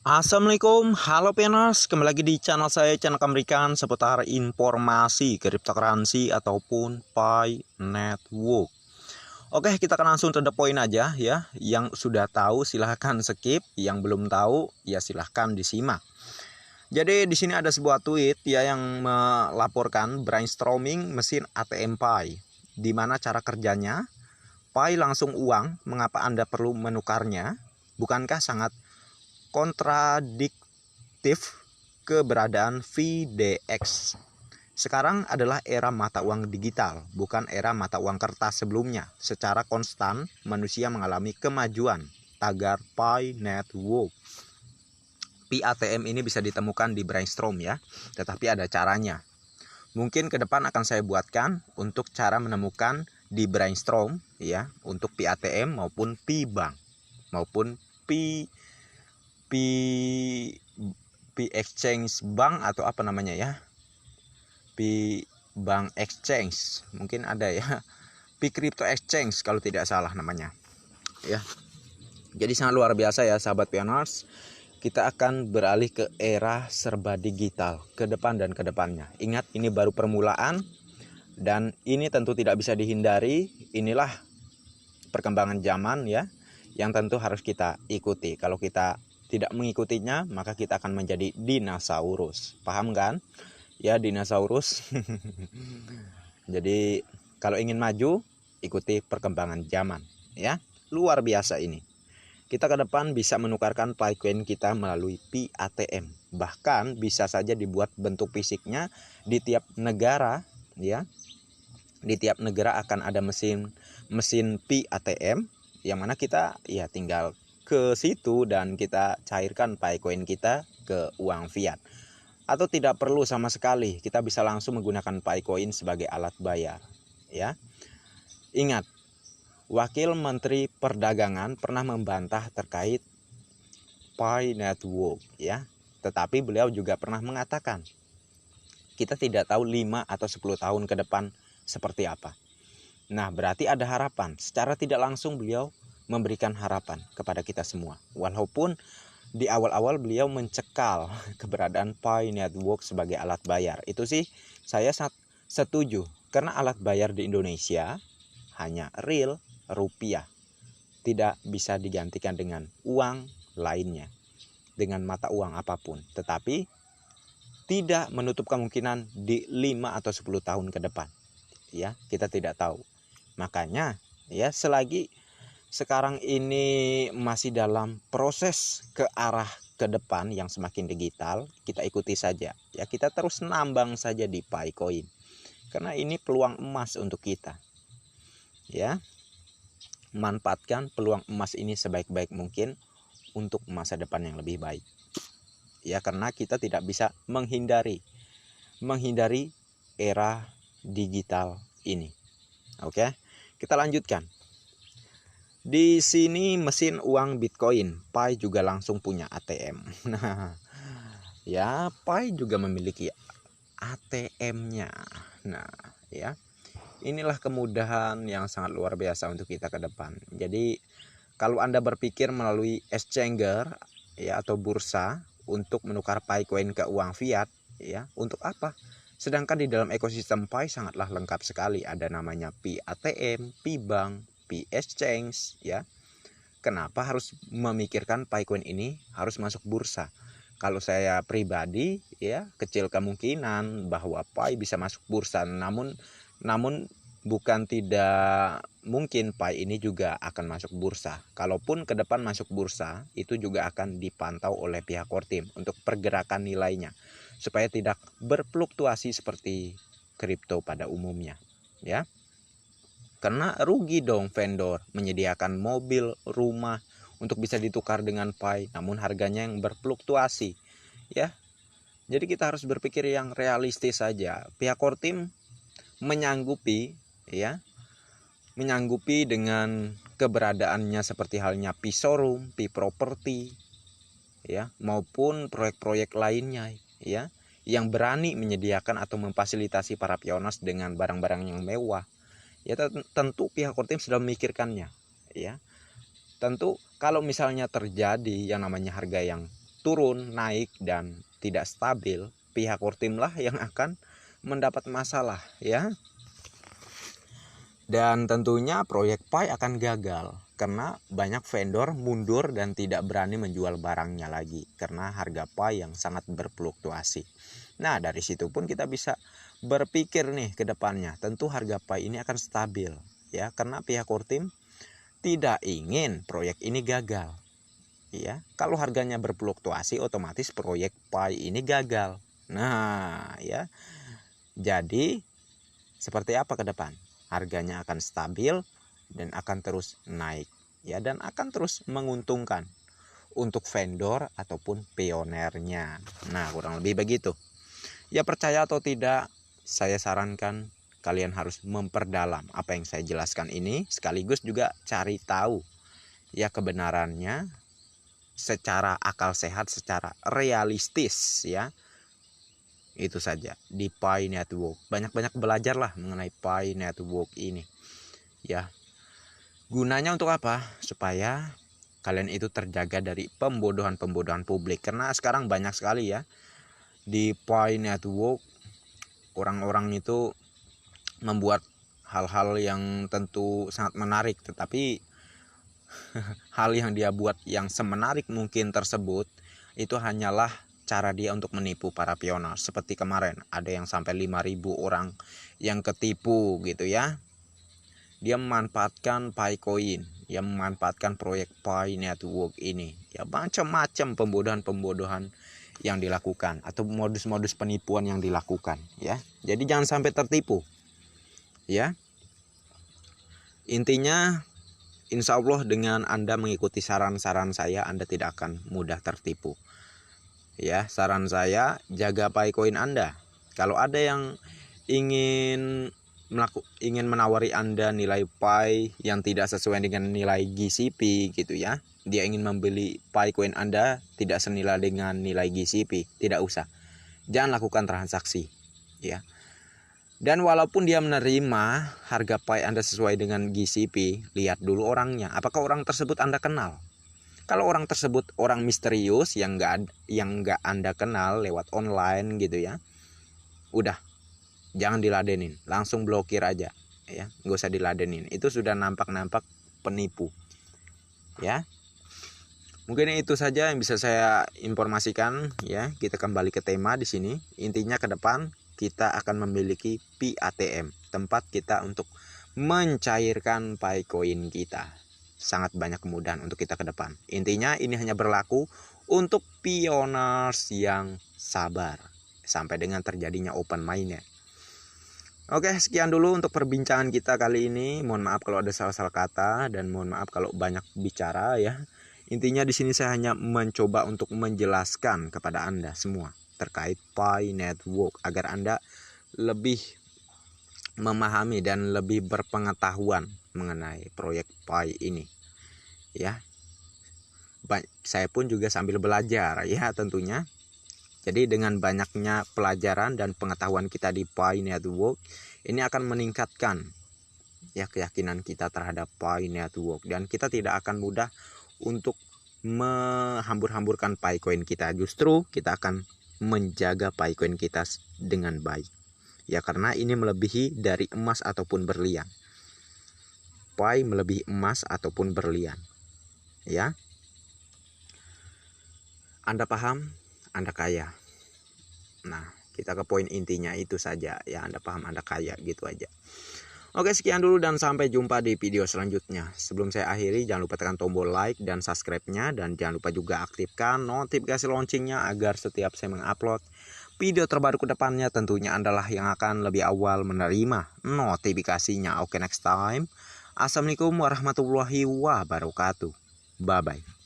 Assalamualaikum, halo Pianers, kembali lagi di channel saya, channel Kamerikan seputar informasi cryptocurrency ataupun Pi Network. Oke, kita akan langsung to the point aja ya. Yang sudah tahu silahkan skip, yang belum tahu ya silahkan disimak. Jadi di sini ada sebuah tweet ya yang melaporkan brainstorming mesin ATM Pi. Di mana cara kerjanya? Pi langsung uang, mengapa Anda perlu menukarnya? Bukankah sangat kontradiktif keberadaan VDX? Sekarang adalah era mata uang digital, bukan era mata uang kertas sebelumnya. Secara konstan, manusia mengalami kemajuan. Tagar Pi Network. PATM ini bisa ditemukan di Brainstorm ya, tetapi ada caranya. Mungkin ke depan akan saya buatkan untuk cara menemukan di Brainstorm ya, untuk PATM maupun P-Bank maupun P exchange bank atau apa namanya ya, P bank exchange mungkin ada ya, P crypto exchange kalau tidak salah namanya ya. Jadi sangat luar biasa ya sahabat Pioners, kita akan beralih ke era serba digital ke depan dan ke depannya. Ingat, ini baru permulaan dan ini tentu tidak bisa dihindari. Inilah perkembangan zaman ya, yang tentu harus kita ikuti. Kalau kita tidak mengikutinya, maka kita akan menjadi dinosaurus. Paham kan? Ya, dinosaurus. Jadi, kalau ingin maju, ikuti perkembangan zaman. Ya, luar biasa ini. Kita ke depan bisa menukarkan Picoin kita melalui PATM. Bahkan bisa saja dibuat bentuk fisiknya di tiap negara. Ya, di tiap negara akan ada mesin PATM, yang mana kita ya tinggal ke situ dan kita cairkan Picoin kita ke uang fiat. Atau tidak perlu sama sekali, kita bisa langsung menggunakan Picoin sebagai alat bayar ya. Ingat, Wakil Menteri Perdagangan pernah membantah terkait Pi Network ya. Tetapi beliau juga pernah mengatakan kita tidak tahu 5 atau 10 tahun ke depan seperti apa. Nah, berarti ada harapan. Secara tidak langsung beliau memberikan harapan kepada kita semua. Walaupun di awal-awal beliau mencekal keberadaan Pi Network sebagai alat bayar. Itu sih saya setuju. Karena alat bayar di Indonesia hanya real rupiah. Tidak bisa digantikan dengan uang lainnya, dengan mata uang apapun. Tetapi tidak menutup kemungkinan di 5 atau 10 tahun ke depan. Ya, kita tidak tahu. Makanya ya, selagi sekarang ini masih dalam proses ke arah ke depan yang semakin digital, kita ikuti saja ya, kita terus nambang saja di Picoin karena ini peluang emas untuk kita ya. Manfaatkan peluang emas ini sebaik-baik mungkin untuk masa depan yang lebih baik ya, karena kita tidak bisa menghindari era digital ini. Oke, kita lanjutkan. Di sini mesin uang Bitcoin, Pi juga langsung punya ATM. Nah, ya Pi juga memiliki ATM-nya. Nah, ya. Inilah kemudahan yang sangat luar biasa untuk kita ke depan. Jadi, kalau Anda berpikir melalui exchanger ya atau bursa untuk menukar Picoin ke uang fiat, ya, untuk apa? Sedangkan di dalam ekosistem Pi sangatlah lengkap sekali. Ada namanya Pi ATM, Pi Bank, Pi Exchange ya. Kenapa harus memikirkan Picoin ini harus masuk bursa? Kalau saya pribadi ya, kecil kemungkinan bahwa Pi bisa masuk bursa. Namun bukan tidak mungkin Pi ini juga akan masuk bursa. Kalaupun ke depan masuk bursa, itu juga akan dipantau oleh pihak core team untuk pergerakan nilainya supaya tidak berfluktuasi seperti kripto pada umumnya ya. Karena rugi dong vendor menyediakan mobil, rumah untuk bisa ditukar dengan Pi, namun harganya yang berfluktuasi ya. Jadi kita harus berpikir yang realistis saja. Pihak core team menyanggupi ya, menyanggupi dengan keberadaannya seperti halnya Pi Showroom, Pi Property ya, maupun proyek-proyek lainnya ya, yang berani menyediakan atau memfasilitasi para pionas dengan barang-barang yang mewah. Ya tentu pihak core team sudah memikirkannya ya. Tentu kalau misalnya terjadi yang namanya harga yang turun, naik, dan tidak stabil, pihak Kortim lah yang akan mendapat masalah ya. Dan tentunya proyek PAI akan gagal karena banyak vendor mundur dan tidak berani menjual barangnya lagi karena harga PAI yang sangat berfluktuasi. Nah, dari situ pun kita bisa berpikir nih ke depannya, tentu harga PAI ini akan stabil ya, karena pihak Kortim tidak ingin proyek ini gagal. Ya, kalau harganya berfluktuasi otomatis proyek PAI ini gagal. Nah, ya. Jadi seperti apa ke depan? Harganya akan stabil dan akan terus naik ya, dan akan terus menguntungkan untuk vendor ataupun pionernya. Nah, kurang lebih begitu. Ya, percaya atau tidak, saya sarankan kalian harus memperdalam apa yang saya jelaskan ini, sekaligus juga cari tahu ya kebenarannya secara akal sehat, secara realistis ya. Itu saja di PAI Network. Banyak-banyak belajarlah mengenai PAI Network ini ya. Gunanya untuk apa? Supaya kalian itu terjaga dari pembodohan-pembodohan publik, karena sekarang banyak sekali ya di PAI Network orang-orang itu membuat hal-hal yang tentu sangat menarik, tetapi hal yang dia buat yang semenarik mungkin tersebut itu hanyalah cara dia untuk menipu para pioner. Seperti kemarin ada yang sampai 5.000 orang yang ketipu gitu ya. Dia memanfaatkan PAI Coin, dia memanfaatkan proyek PAI Network ini. Ya, macam-macam pembodohan-pembodohan yang dilakukan atau modus-modus penipuan yang dilakukan ya. Jadi jangan sampai tertipu. Ya. Intinya insya Allah dengan Anda mengikuti saran-saran saya, Anda tidak akan mudah tertipu. Ya, saran saya, jaga PAI Coin Anda. Kalau ada yang ingin menawari Anda nilai PAI yang tidak sesuai dengan nilai GCP gitu ya, dia ingin membeli PAI Coin Anda tidak senilai dengan nilai GCP, tidak usah. Jangan lakukan transaksi ya. Dan walaupun dia menerima harga PAI Anda sesuai dengan GCP, lihat dulu orangnya, apakah orang tersebut Anda kenal. Kalau orang tersebut orang misterius yang nggak Anda kenal lewat online gitu ya, udah jangan diladenin, langsung blokir aja ya, nggak usah diladenin. Itu sudah nampak penipu ya. Mungkin itu saja yang bisa saya informasikan ya. Kita kembali ke tema di sini. Intinya ke depan kita akan memiliki PATM, tempat kita untuk mencairkan PAI Coin kita. Sangat banyak kemudahan untuk kita ke depan. Intinya ini hanya berlaku untuk pioners yang sabar sampai dengan terjadinya open mainnet. Oke, sekian dulu untuk perbincangan kita kali ini. Mohon maaf kalau ada salah-salah kata dan mohon maaf kalau banyak bicara ya. Intinya di sini saya hanya mencoba untuk menjelaskan kepada Anda semua terkait PAI Network agar Anda lebih memahami dan lebih berpengetahuan mengenai proyek PAI ini ya. Saya pun juga sambil belajar ya tentunya. Jadi dengan banyaknya pelajaran dan pengetahuan kita di PAI Network, ini akan meningkatkan ya keyakinan kita terhadap PAI Network, dan kita tidak akan mudah untuk menghambur-hamburkan PAI Coin kita. Justru kita akan menjaga PAI Coin kita dengan baik ya, karena ini melebihi dari emas ataupun berlian. PAI melebihi emas ataupun berlian ya. Anda paham, Anda kaya. Nah, kita ke poin intinya itu saja ya. Anda paham, Anda kaya, gitu aja. Oke, sekian dulu dan sampai jumpa di video selanjutnya. Sebelum saya akhiri, jangan lupa tekan tombol like dan subscribe-nya, dan jangan lupa juga aktifkan notifikasi launchingnya agar setiap saya mengupload video terbaru ke depannya tentunya Anda lah yang akan lebih awal menerima notifikasinya. Oke, next time. Assalamualaikum warahmatullahi wabarakatuh. Bye bye.